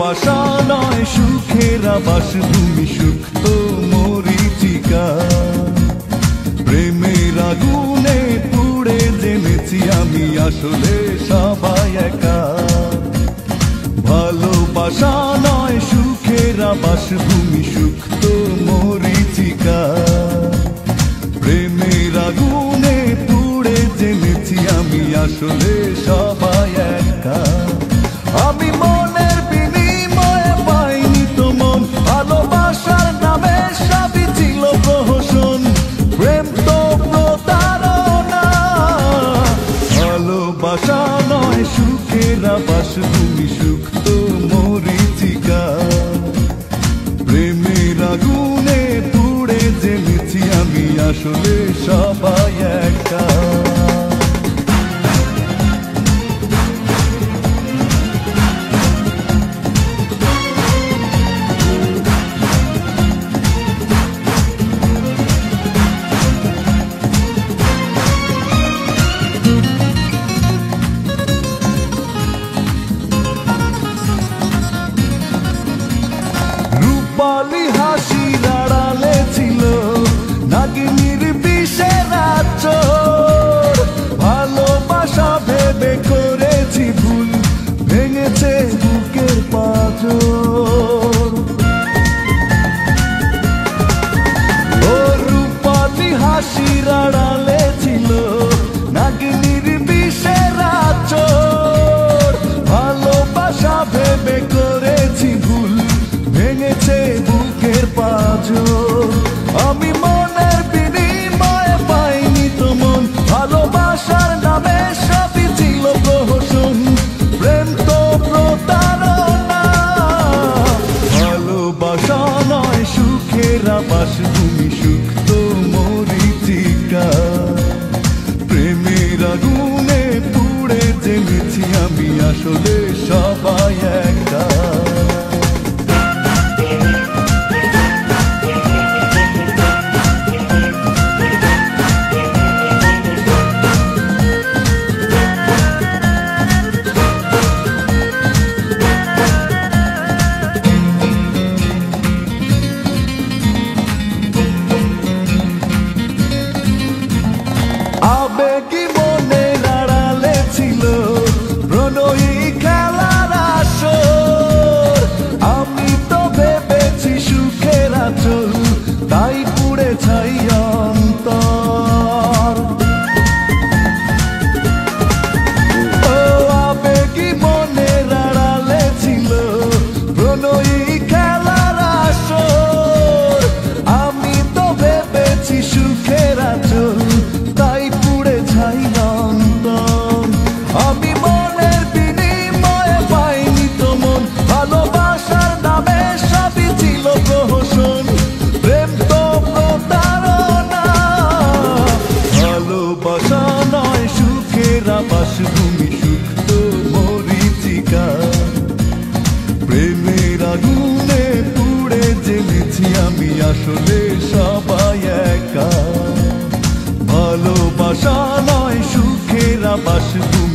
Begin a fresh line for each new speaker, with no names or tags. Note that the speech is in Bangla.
ভালোবাসা নয় সুখের আবাস ভূমি, সুক্ত মরীচিকা। প্রেমের আগুনে পুড়ে জেনেছি আমি আসলে সবাই একা। ভালোবাসা নয় সুখের আবাস ভূমি, সুক্ত মরীচিকা। প্রেমের আগুনে পুড়ে জেনেছি আমি আসলে সবাই একা। আমি মনের বিনিময়ে পাইনি তো মন, ভালোবাসার নামে সবই ছিল প্রহসন। প্রেম তো প্রতারণা, ভালোবাসা নয় সুখের আবাস ভূমি, সুক্ত মরীচিকা। প্রেমের আগুনে পুড়ে জেনেছি আমি আসলে সবাই একা। রূপালি হাসির আড়ালে ছিল নাগিনীর বিষের আঁচড়। ভালোবাসা ভেবে করেছি ভুল, ভেঙেছে বুকের পাঁজর। ও রূপালি হাসির আড়ালে ছিল নাগিনীর বিষের আঁচড়। ভালোবাসা ভেবে করেছি ভুল, ভেঙেছে বুকের পাঁজর। আমি মনের বিনিময়ে পাইনি তো মন, ভালোবাসার নামে সবই ছিল প্রহসন। প্রেম তো প্রতারণা, ভালোবাসা নয় সুখের আবাস ভূমি, সুক্ত মরীচিকা। প্রেমের আগুনে পুড়ে জেনেছি আমি আসলে সবাই একা। আবেগী মনের আড়ালে ছিল প্রণয়ী খেলার আসর। আমি তো ভেবেছি সুখের আঁচল, তাই পুড়ে ছাই অন্তর। ও আবেগী মনের আড়ালে ছিল প্রণয়ী খেলার আসর। আমি তো ভেবেছি সুখের আঁচল, তাই পুড়ে ছাই অন্তর। আমি মনের বিনিময়ে পাইনি তো মন, ভালোবাসার নামে সবই ছিল প্রহসন। প্রেম তো প্রতারণা, ভালোবাসা নয় সুখের আবাস ভূমি, সুক্ত মরীচিকা। প্রেমের আগুনে পুড়ে জেনেছি আমি আসলে সবাই একা। ভালোবাসা নয় সুখের আবাস ভূমি,